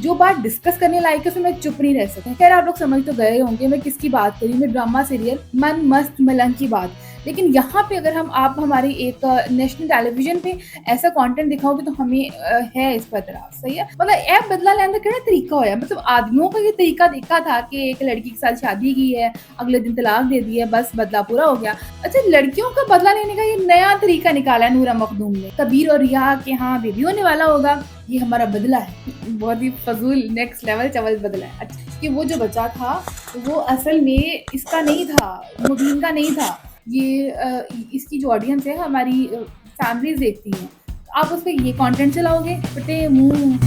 जो बात डिस्कस करने लायक है उसमें मैं चुप नहीं रह सकती। खैर आप लोग समझ तो गए होंगे मैं किसकी बात करी, मैं ड्रामा सीरियल मन मस्त मलंग की बात। लेकिन यहाँ पे अगर आप हमारी एक नेशनल टेलीविजन पे ऐसा कंटेंट दिखाओगे तो हमें है इस पर एतराज। सही है, मतलब ऐप बदला लेने का केड़ा तरीका होया। मतलब आदमियों का ये तरीका देखा था कि एक लड़की के साथ शादी की है, अगले दिन तलाक दे दी है, बस बदला पूरा हो गया। अच्छा, लड़कियों का बदला लेने का ये नया तरीका निकाला है नूरा मखदूम ने। कबीर और रिया के यहाँ बेबी होने वाला होगा, ये हमारा बदला है। बहुत ही फजूल नेक्स्ट लेवल चवल बदला है। अच्छा, कि वो जो बच्चा था वो असल में इसका नहीं था, मुबीन का नहीं था। ये इसकी जो ऑडियंस है हमारी फैमिलीज देखती हैं। आप उस पर ये कंटेंट चलाओगे, फटे मुंह।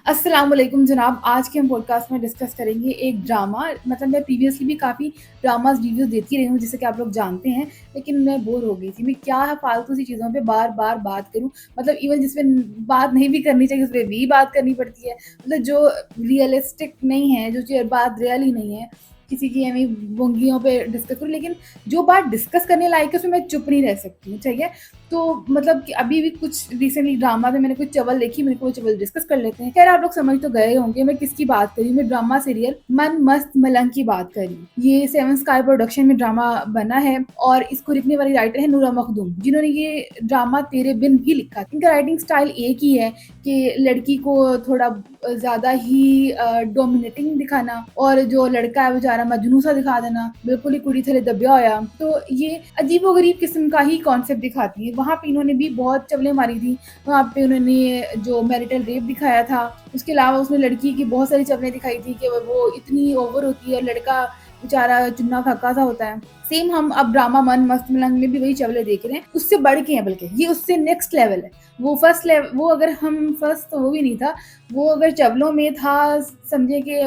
अस्सलाम वालेकुम जनाब, आज के हम पॉडकास्ट में डिस्कस करेंगे एक ड्रामा। मतलब मैं प्रीवियसली भी काफ़ी ड्रामास रिव्यूज़ देती रही हूँ, जैसे कि आप लोग जानते हैं, लेकिन मैं बोर हो गई थी। मैं क्या फालतू सी चीज़ों पे बार-बार बात करूँ। मतलब इवन जिसमें बात नहीं भी करनी चाहिए, उस पे भी बात करनी पड़ती है। मतलब जो रियलिस्टिक नहीं है, जो बात रियल ही नहीं है, किसी की एवं बोंगियों पे डिस्कस करूँ। लेकिन जो बात डिस्कस करने लायक है उसमें मैं चुप नहीं रह सकती हूँ, ठीक है। तो मतलब कि अभी भी कुछ रिसेंटली ड्रामा में मैंने कुछ चवल देखी, मेरे को वो चवल डिस्कस कर लेते हैं। खैर आप लोग समझ तो गए होंगे मैं किसकी बात करी, मैं ड्रामा सीरियल मन मस्त मलंग की बात करी। ये 7 स्काई प्रोडक्शन में ड्रामा बना है और इसको लिखने वाली राइटर है नूरा मखदूम, जिन्होंने ये ड्रामा तेरे बिन भी लिखा। इनका राइटिंग स्टाइल एक ही है कि लड़की को थोड़ा ज्यादा ही डोमिनेटिंग दिखाना और जो लड़का है बेचारा मजनू सा दिखा देना, बिल्कुल ही कुड़ी थले दबिया होया। तो ये अजीबोगरीब किस्म का ही कॉन्सेप्ट दिखाती है। वहाँ पे इन्होंने भी बहुत चवलें मारी थी। वहाँ पे उन्होंने जो मैरिटल रेप दिखाया था, उसके अलावा उसने लड़की की बहुत सारी चवलें दिखाई थी कि वो इतनी ओवर होती है, लड़का बेचारा चुन्ना फाका सा होता है। सेम हम अब ड्रामा मन मस्त मलंग में भी वही चवले देख रहे हैं, उससे बढ़ के हैं, बल्कि ये उससे नेक्स्ट लेवल है। वो फर्स्ट लेवल, वो अगर हम फर्स्ट तो वो भी नहीं था, वो अगर चवलों में था समझे कि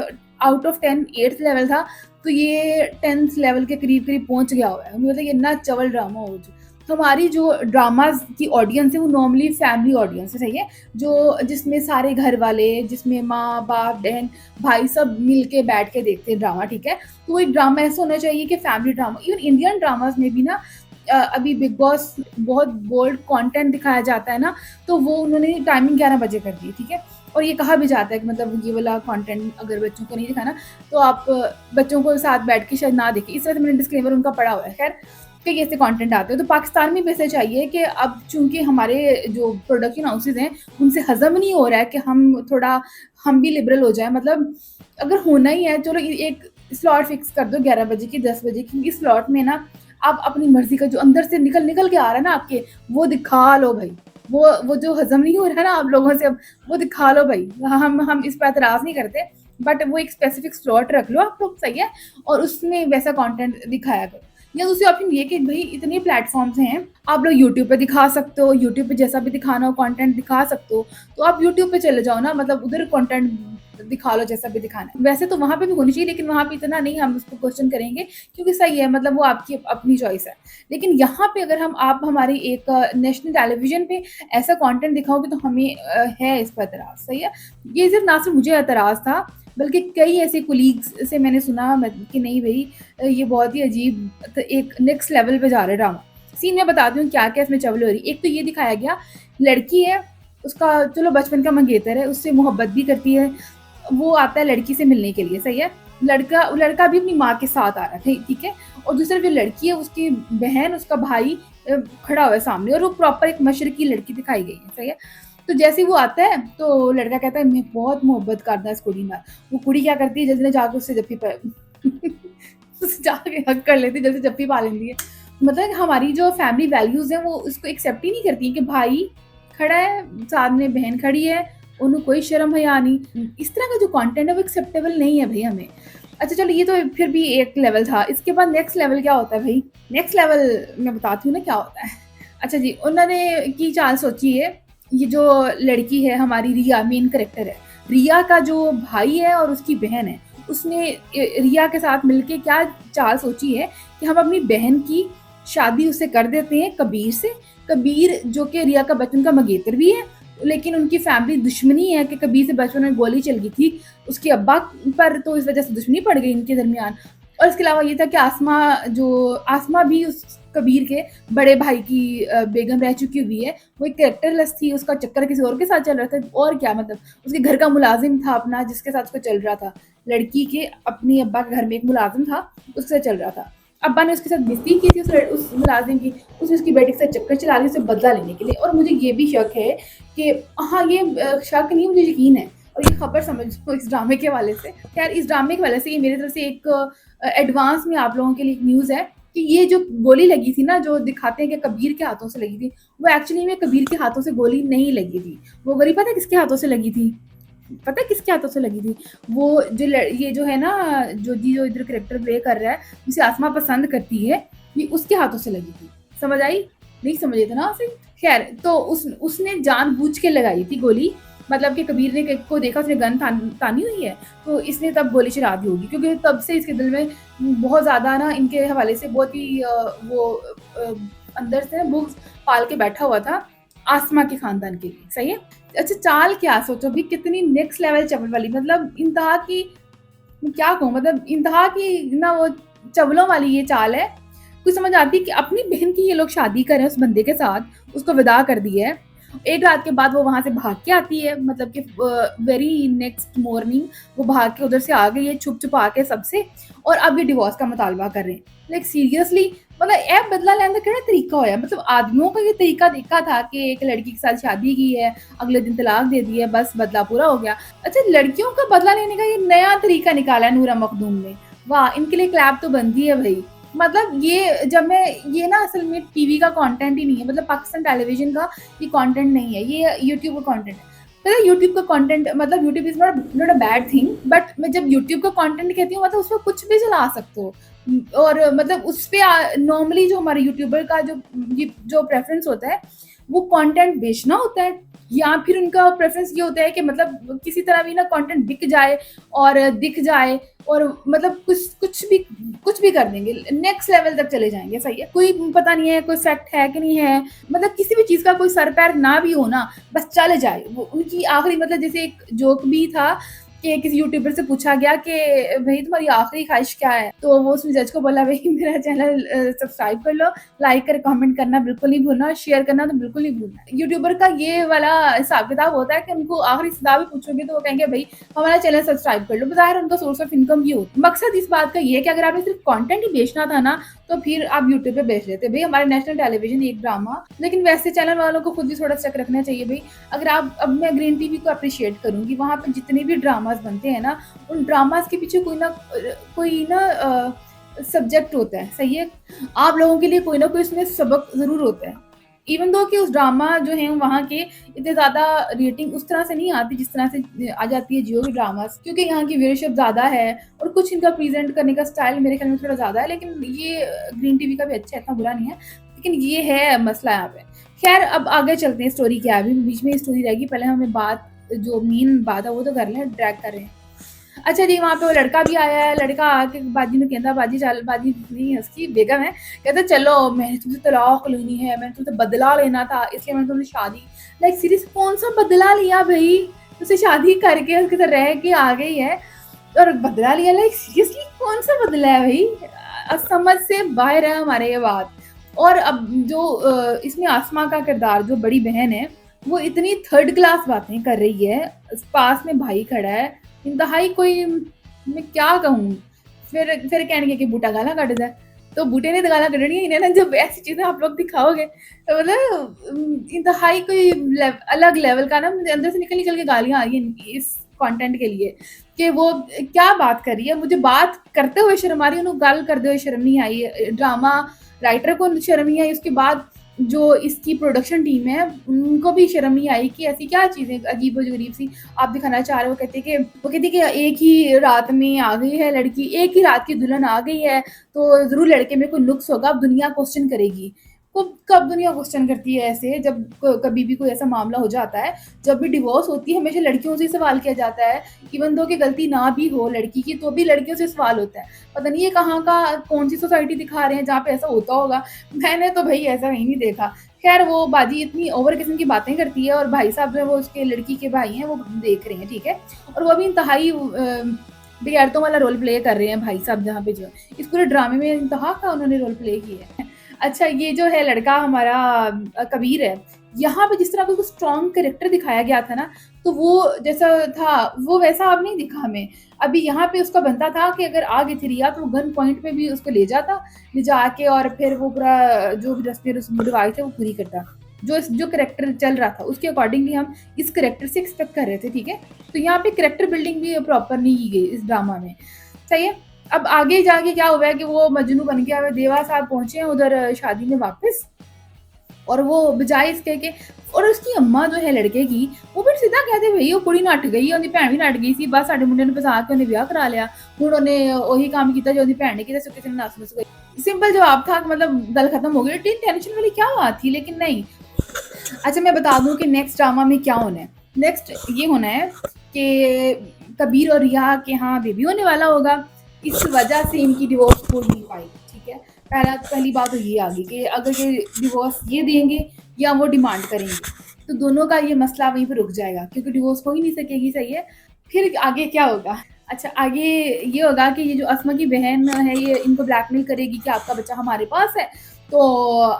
आउट ऑफ 10 8th लेवल था, तो ये 10th लेवल के करीब करीब पहुंच गया हुआ है। मतलब ये इतना चवल ड्रामा हो जो हमारी जो ड्रामाज की ऑडियंस है वो नॉर्मली फैमिली ऑडियंस है। सही है, जो जिसमें सारे घर वाले, जिसमें माँ बाप बहन भाई सब मिल के बैठ के देखते हैं ड्रामा, ठीक है। तो एक ड्रामा ऐसा होना चाहिए कि family drama. Even Indian dramas में भी ना अभी बिग बॉस बहुत बोल्ड कंटेंट दिखाया जाता है ना, तो वो उन्होंने टाइमिंग 11 बजे कर दी, ठीक है। और ये कहा भी जाता है कि मतलब ये वाला कंटेंट अगर बच्चों को नहीं दिखाना तो आप बच्चों को साथ बैठ के शायद ना देखें। इस तरह से मैंने डिस्क्लेमर उनका पढ़ा हुआ है। खैर, कई ऐसे कंटेंट आते हैं तो पाकिस्तान में भी ऐसा चाहिए कि अब चूंकि हमारे जो प्रोडक्शन हाउसेज हैं उनसे हजम नहीं हो रहा है कि हम भी लिबरल हो जाए। मतलब अगर होना ही है, चलो एक स्लॉट फिक्स कर दो 11 बजे की, 10 बजे की। इस स्लॉट में ना आप अपनी मर्जी का जो अंदर से निकल के आ रहा है ना आपके, वो दिखा लो भाई। वो जो हजम नहीं हो रहा है ना आप लोगों से, अब वो दिखा लो भाई। हम इस पर एतराज नहीं करते, बट वो एक स्पेसिफिक स्लॉट रख लो आप लोग, सही है, और उसमें वैसा कंटेंट दिखाया करो। या दूसरी ऑप्शन ये कि भाई इतने प्लेटफॉर्म्स हैं, आप लोग यूट्यूब पे दिखा सकते हो, यूट्यूब पे जैसा भी दिखाना हो कंटेंट दिखा सकते हो, तो आप यूट्यूब पे चले जाओ ना। मतलब उधर कंटेंट दिखा लो जैसा भी दिखाना है। वैसे तो वहाँ पे भी होनी चाहिए, लेकिन वहाँ पे इतना नहीं हम उसको क्वेश्चन करेंगे, क्योंकि सही है, मतलब वो आपकी अपनी चॉइस है। लेकिन यहाँ पे अगर आप हमारी एक नेशनल टेलीविजन पे ऐसा कंटेंट दिखाओगे तो हमें है इस पर एतराज। सही है, ये सिर्फ ना सिर्फ मुझे एतराज था, बल्कि कई ऐसे कोलीग्स से मैंने सुना कि नहीं भाई ये बहुत ही अजीब एक नेक्स्ट लेवल पे जा रहा है ड्रामा। सीन मैं बताती हूँ क्या क्या इसमें चवल हो रही। एक तो ये दिखाया गया, लड़की है, उसका चलो बचपन का मंगेतर है, उससे मोहब्बत भी करती है, वो आता है लड़की से मिलने के लिए। सही है, लड़का भी अपनी माँ के साथ आ रहा है, ठीक है। और दूसरी तरफ जो लड़की है, उसकी बहन, उसका भाई खड़ा हुआ है सामने, और वो प्रॉपर एक मशरकी लड़की दिखाई गई है। सही है, तो जैसे ही वो आता है तो लड़का कहता है मैं बहुत मोहब्बत करता इस कुड़ी में। वो कुड़ी क्या करती है, जल्दी जाकर उससे जप्फी उससे जाके हक कर लेती है, जल्दी जप्फी पा लेती है। मतलब हमारी जो फैमिली वैल्यूज है वो इसको एक्सेप्ट ही नहीं करती कि भाई खड़ा है साथ में, बहन खड़ी है, उन्हें कोई शर्म हया नहीं। इस तरह का जो कंटेंट है वो एक्सेप्टेबल नहीं है भाई हमें। अच्छा चलो, ये तो फिर भी एक लेवल था। इसके बाद नेक्स्ट लेवल क्या होता है भाई? नेक्स्ट लेवल मैं बताती हूँ ना क्या होता है। अच्छा जी, उन्होंने की चाल सोची है, ये जो लड़की है हमारी रिया, मेन करेक्टर है, रिया का जो भाई है और उसकी बहन है, उसने रिया के साथ मिलके क्या चाल सोची है कि हम अपनी बहन की शादी उससे कर देते हैं कबीर से। कबीर जो कि रिया का बचपन का मंगेतर भी है, लेकिन उनकी फैमिली दुश्मनी है कि कबीर से बचपन में गोली चल गई थी उसके अब्बा पर, तो इस वजह से दुश्मनी पड़ गई इनके दरमियान। और इसके अलावा ये था कि आसमा भी कबीर के बड़े भाई की बेगम रह चुकी हुई है, वो एक कैरेक्टरलेस थी, उसका चक्कर किसी और के साथ चल रहा था और क्या, मतलब उसके घर का मुलाजिम था अपना जिसके साथ उसका चल रहा था, लड़की के अपने अब्बा के घर में एक मुलाजिम था, उससे चल रहा था। अब्बा ने उसके साथ बेइज्जती की थी उस मुलाजिम की, उसने उसकी बेटी के साथ चक्कर चला ली उसे बदला लेने के लिए। और मुझे ये भी शक है कि हाँ, ये शक नहीं, मुझे यकीन है और ये खबर समझ लो इस ड्रामे के हवाले से। खैर इस ड्रामे के हवाले से ये मेरी तरफ से एक एडवांस में आप लोगों के लिए एक न्यूज़ है कि ये जो गोली लगी थी ना, जो दिखाते हैं कि कबीर के हाथों से लगी थी, वो एक्चुअली में कबीर के हाथों से गोली नहीं लगी थी। वो गोली पता है किसके हाथों से लगी थी? पता है किसके हाथों से लगी थी? वो जो ये जो है ना, जो इधर कैरेक्टर प्ले कर रहा है, जिसे आसमा पसंद करती है, ये उसके हाथों से लगी थी। समझ आई? नहीं समझे थे ना आप? खैर तो उसने जानबूझ के लगाई थी गोली, मतलब कि कबीर ने को देखा उसने गन तानी हुई है, तो इसने तब गोली चला दी होगी, क्योंकि तब से इसके दिल में बहुत ज़्यादा ना इनके हवाले से बहुत ही अंदर से ना बुग्ज पाल के बैठा हुआ था आसमा के खानदान के लिए। सही है। अच्छा चाल क्या सोचो भी, कितनी नेक्स्ट लेवल चवल वाली, मतलब इंतहा की, मैं क्या कहूँ, मतलब इंतहा की ना वो चवलों वाली ये चाल है। कुछ समझ आती है कि अपनी बहन की ये लोग शादी करें उस बंदे के साथ, उसको विदा कर दिया है। एक रात के बाद वो वहां से भाग के आती है, मतलब कि वेरी नेक्स्ट मॉर्निंग वो भाग के उधर से आ गई है छुप छुपा के सबसे, और अब ये डिवोर्स का मुतालबा कर रहे हैं। लाइक सीरियसली, मतलब ए बदला लेने का केड़ा तरीका होया, मतलब आदमियों का ये तरीका देखा था कि एक लड़की के साथ शादी की है, अगले दिन तलाक दे दी है, बस बदला पूरा हो गया। अच्छा लड़कियों का बदला लेने का ये नया तरीका निकाला है नूरा मखदूम ने, वाह इनके लिए क्लैप तो बनती है भाई। मतलब ये जब मैं ये ना असल में टीवी का कंटेंट ही नहीं है, मतलब पाकिस्तान टेलीविजन का ये कंटेंट नहीं है, ये यूट्यूब का कंटेंट है। पता है यूट्यूब का कंटेंट, मतलब YouTube is not a bad thing, but मैं जब यूट्यूब का कंटेंट कहती हूँ मतलब उसमें कुछ भी चला सकते हो। और मतलब उस पे नॉर्मली जो हमारे यूट्यूबर का जो प्रेफरेंस होता है वो कंटेंट बेचना होता है, या फिर उनका प्रेफरेंस ये होता है कि मतलब किसी तरह भी ना कंटेंट बिक जाए और दिख जाए, और मतलब कुछ भी कर देंगे, नेक्स्ट लेवल तक चले जाएंगे। सही है, कोई पता नहीं है कोई फैक्ट है कि नहीं है, मतलब किसी भी चीज का कोई सर पैर ना भी हो ना, बस चले जाए वो उनकी आखिरी, मतलब जैसे एक जोक भी था कि किसी यूट्यूबर से पूछा गया कि भाई तुम्हारी आखिरी ख्वाहिश क्या है, तो वो उसने जज को बोला भाई मेरा चैनल सब्सक्राइब कर लो, लाइक कर कमेंट करना बिल्कुल नहीं भूलना, शेयर करना तो बिल्कुल नहीं भूलना। यूट्यूबर का ये वाला हिसाब किताब होता है कि उनको आखिरी सदा भी पूछोगे तो वो कहेंगे भाई हमारा चैनल सब्सक्राइब कर लो, बज़ाहिर उनका सोर्स ऑफ इनकम ये होता है। मकसद इस बात का ये है कि अगर आपने सिर्फ कंटेंट ही बेचना था ना, तो फिर आप यूट्यूब पे बेच लेते भाई, हमारे नेशनल टेलीविजन एक ड्रामा। लेकिन वैसे चैनल वालों को खुद भी थोड़ा चेक रखना चाहिए भाई। अगर आप, अब मैं ग्रीन टीवी को अप्रिशिएट करूंगी, वहां पे जितने भी ड्रामास बनते हैं ना, उन ड्रामास के पीछे कोई ना सब्जेक्ट होता है। सही है, आप लोगों के लिए कोई ना कोई उसमें सबक जरूर होता है। इवन दो कि उस ड्रामा जो है वहाँ के इतने ज़्यादा रेटिंग उस तरह से नहीं आती जिस तरह से आ जाती है जियो की ड्रामास, क्योंकि यहाँ की व्यूअरशिप ज़्यादा है और कुछ इनका प्रेजेंट करने का स्टाइल मेरे ख्याल में थोड़ा ज़्यादा है। लेकिन ये ग्रीन टीवी का भी अच्छा है, इतना बुरा नहीं है, लेकिन ये है मसला यहाँ पे। खैर अब आगे चलते हैं, स्टोरी क्या है, अभी बीच में स्टोरी रहेगी, पहले हमें बात, जो मेन बात है वो तो कर लें, ड्रैग कर रहे हैं। अच्छा जी, वहाँ पे वो लड़का भी आया है, लड़का आके बाजी ने कहता, बाजी चल, बाजी नहीं है उसकी बेगम है, कहता चलो मैंने तुमसे तलाक लेनी है, मैंने तुमसे बदला लेना था, इसलिए मैंने तुमसे शादी। लाइक सीरियस, कौन सा बदला लिया भाई, तुझसे शादी करके उसके साथ रह के आ गई है और बदला लिया, लाइक सीरियसली कौन सा बदला है भाई, समझ से बाहर है हमारे ये बात। और अब जो इसमें आसमा का किरदार जो बड़ी बहन है, वो इतनी थर्ड क्लास बातें कर रही है, पास में भाई खड़ा है, इंतहाई कोई, मैं क्या कहूँ, फिर कहने कि बूटा गाला कट जाए, तो बूटे ने तो गाला कटनी इन्हें ना, जब ऐसी चीजें आप लोग दिखाओगे तो मतलब इंतहाई कोई अलग लेवल का ना, मुझे अंदर से निकल निकल के गालियां आ रही हैं इस कंटेंट के लिए कि वो क्या बात कर रही है, मुझे बात करते हुए शर्म आ रही है, उन्हें गाल करते हुए शर्म नहीं आई, ड्रामा राइटर को शर्म नहीं आई, उसके बाद जो इसकी प्रोडक्शन टीम है उनको भी शर्म नहीं आई कि ऐसी क्या चीजें अजीब गरीब सी आप दिखाना चाह रहे हो। वो कहती कि एक ही रात में आ गई है लड़की, एक ही रात की दुल्हन आ गई है, तो जरूर लड़के में कोई नुक्स होगा, अब दुनिया क्वेश्चन करेगी। कब दुनिया क्वेश्चन करती है ऐसे, जब कभी भी कोई ऐसा मामला हो जाता है, जब भी डिवोर्स होती है हमेशा लड़कियों से सवाल किया जाता है, इवन दो कि गलती ना भी हो लड़की की तो भी लड़कियों से सवाल होता है। पता नहीं ये कहाँ का कौन सी सोसाइटी दिखा रहे हैं जहाँ पे ऐसा होता होगा, मैंने तो भाई ऐसा कहीं नहीं देखा। खैर वो बाजी इतनी ओवर किस्म की बातें करती है, और भाई साहब जो है वो उसके लड़की के भाई हैं, वो देख रहे हैं, ठीक है, और वो भी इंतहाई बेगैरतों वाला रोल प्ले कर रहे हैं भाई साहब, जहाँ पे जो इस पूरे ड्रामे में इंतहा का उन्होंने रोल प्ले किया है। अच्छा, ये जो है लड़का हमारा कबीर है, यहाँ पे जिस तरह उसको स्ट्रॉन्ग कैरेक्टर दिखाया गया था ना, तो वो जैसा था, वो वैसा अब नहीं दिखा हमें। अभी यहाँ पे उसका बनता था कि अगर आ गई थी रिया तो वो गन पॉइंट पे भी उसको ले जाता, ले जाके और फिर वो पूरा जो भी रस्में रस्म रिवाज थे वो पूरी करता। जो कैरेक्टर चल रहा था उसके अकॉर्डिंगली हम इस कैरेक्टर से एक्सपेक्ट कर रहे थे, ठीक है? तो यहाँ पे कैरेक्टर बिल्डिंग भी प्रॉपर नहीं की गई इस ड्रामा में, सही है? अब आगे जाके क्या हुआ है कि वो मजनू बन गया, देवा साहब पहुंचे हैं उधर शादी में वापस, और वो बजाय इसके के, और उसकी अम्मा जो है लड़के की, वो फिर सीधा कहते भई वो कुड़ी नट गई, ਉਹਦੀ ਭੈਣ ਵੀ ਨੱਠ ਗਈ ਸੀ, ਬਸ ਸਾਡੇ ਮੁੰਡੇ ਨੂੰ ਫਸਾ ਕੇ ਉਹਨੇ ਵਿਆਹ ਕਰਾ ਲਿਆ, ਹੁਣ ਉਹਨੇ ਉਹੀ ਕੰਮ ਕੀਤਾ ਜੋ ਉਹਦੀ ਭੈਣ ने ਕੀਤਾ, सो किसी ने नस नुस गई। सिंपल जवाब था कि मतलब गल खत्म हो गई, इतनी टेंशन वाली क्या बात थी, लेकिन नहीं। अच्छा, मैं बता दूं कि नेक्स्ट ड्रामा में क्या होना है। नेक्स्ट ये होना है कि कबीर और रिया के यहाँ बेबी होने वाला होगा, इस वजह से इनकी डिवोर्स हो नहीं पाई, ठीक है? पहली बात तो ये आ गई कि अगर ये डिवोर्स ये देंगे या वो डिमांड करेंगे, तो दोनों का ये मसला वहीं पे रुक जाएगा, क्योंकि डिवोर्स हो ही नहीं सकेगी, सही है? फिर आगे क्या होगा? अच्छा, आगे ये होगा कि ये जो अस्मा की बहन है, ये इनको ब्लैकमेल करेगी कि आपका बच्चा हमारे पास है, तो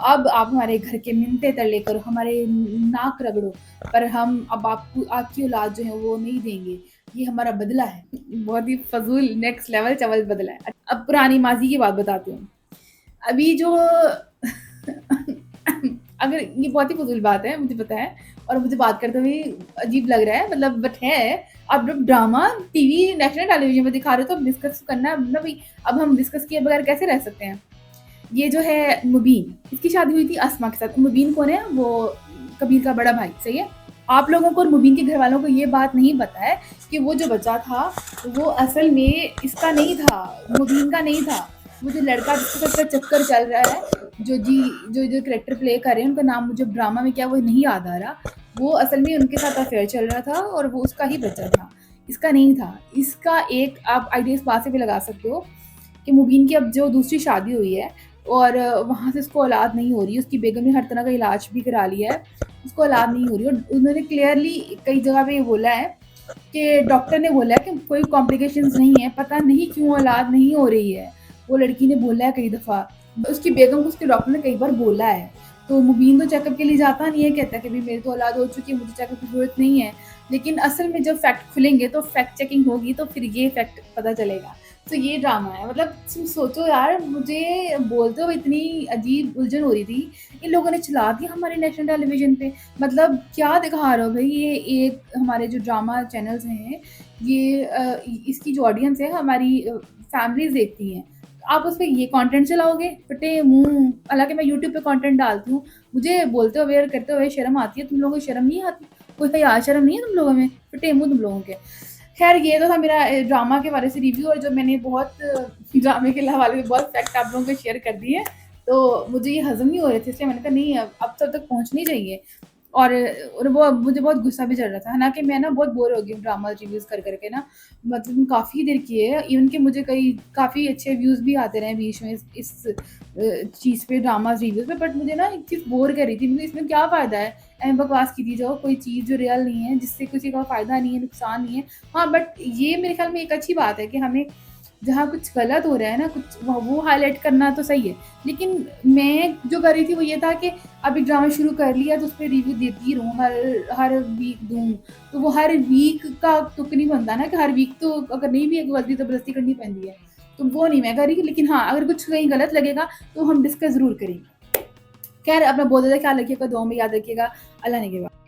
अब आप हमारे घर के मिन्नतें तरले करो, हमारे नाक रगड़ो, पर हम अब आपको आपकी औलाद जो है वो नहीं देंगे, ये हमारा बदला है। बहुत ही फजूल नेक्स्ट लेवल चवल बदला है। अब पुरानी माजी की बात बताती हूँ। अभी जो अगर ये बहुत ही फजूल बात है मुझे पता है, और मुझे बात करते हुए अजीब लग रहा है, मतलब बट है। अब जब ड्रामा टीवी नेशनल टेलीविजन में दिखा रहे हो तो अब डिस्कस करना है, मतलब भाई अब हम डिस्कस किए बगैर कैसे रह सकते हैं। ये जो है मुबीन, इसकी शादी हुई थी अस्मा के साथ। मुबीन कौन है? वो कबीर का बड़ा भाई, सही है? आप लोगों को और मुबीन के घर वालों को ये बात नहीं पता है कि वो जो बच्चा था वो असल में इसका नहीं था, मुबीन का नहीं था। वो जो लड़का जिसके साथ चक्कर चल रहा है, जो कैरेक्टर प्ले कर रहे हैं, उनका नाम मुझे ड्रामा में क्या वो नहीं याद आ रहा, वो असल में उनके साथ अफेयर चल रहा था और वो उसका ही बच्चा था, इसका नहीं था। इसका एक आप आइडिया इस बात से भी लगा सकते हो कि मुबीन की अब जो दूसरी शादी हुई है और वहाँ से उसको औलाद नहीं हो रही, उसकी बेगम ने हर तरह का इलाज भी करा लिया है, उसको औलाद नहीं हो रही, और उन्होंने क्लियरली कई जगह पे ये बोला है कि डॉक्टर ने बोला है कि कोई कॉम्प्लिकेशंस नहीं है, पता नहीं क्यों औलाद नहीं हो रही है। वो लड़की ने बोला है कई दफ़ा, उसकी बेगम को उसके डॉक्टर ने कई बार बोला है। तो मुबीन तो चेकअप के लिए जाता नहीं है, कहता है कि भाई मेरी तो औलाद हो चुकी है, मुझे चेकअप की ज़रूरत नहीं है। लेकिन असल में जब फैक्ट खुलेंगे तो फैक्ट चेकिंग होगी तो फिर ये फैक्ट पता चलेगा। तो ये ड्रामा है, मतलब तुम सोचो यार, मुझे बोलते हुए इतनी अजीब उलझन हो रही थी, इन लोगों ने चला दिया हमारे नेशनल टेलीविजन पे। मतलब क्या दिखा रहे हो भाई, ये एक हमारे जो ड्रामा चैनल्स हैं, ये इसकी जो ऑडियंस है हमारी फैमिलीज देखती हैं, आप उस पर ये कंटेंट चलाओगे? फटे मुंह। हालांकि मैं यूट्यूब पे कंटेंट डालती हूँ, मुझे बोलते हुए और करते हुए शर्म आती है, तुम लोगों को शर्म नहीं आती? कोई हया शर्म नहीं है तुम लोगों में? फटे मुंह तुम लोगों के। खैर, ये तो था मेरा ड्रामा के बारे से रिव्यू, और जो मैंने बहुत ड्रामे के हवाले से बहुत फैक्ट आप लोगों को शेयर कर दिए, तो मुझे ये हजम नहीं हो रहे थे, इसलिए मैंने कहा नहीं, अब सब तक पहुँचनी चाहिए। और वो मुझे बहुत गुस्सा भी चढ़ रहा था, हालांकि मैं ना बहुत बोर हो गई हूँ ड्रामा रिव्यूज़ कर करके ना, मतलब काफ़ी देर किए है, इवन कि मुझे कई काफ़ी अच्छे व्यूज़ भी आते रहे बीच में इस चीज़ पे, ड्रामा रिव्यूज़ पे, बट मुझे ना एक चीज़ बोर कर रही थी, मुझे इसमें क्या फ़ायदा है एम बकवास की थी जाओ, कोई चीज़ जो रियल नहीं है, जिससे किसी का फ़ायदा नहीं है, नुकसान नहीं है। हाँ, बट ये मेरे ख्याल में एक अच्छी बात है कि हमें जहाँ कुछ गलत हो रहा है ना, कुछ वो हाईलाइट करना तो सही है। लेकिन मैं जो कर रही थी वो ये था कि अभी ड्रामा शुरू कर लिया तो उस पे रिव्यू देती रहूँ, हर वीक दूँ। तो वो हर वीक का तुक नहीं बनता ना कि हर वीक तो अगर नहीं भी एक गलती ज़बरदस्ती करनी पैंदी है। तो वो नहीं मैं कर रही, लेकिन हाँ, अगर कुछ कहीं गलत लगेगा तो हम डिस्कस ज़रूर करेंगे। खैर, अपना बहुत ज़्यादा ख्याल रखिएगा, दुआ में याद रखिएगा। अल्लाह ने के बाद।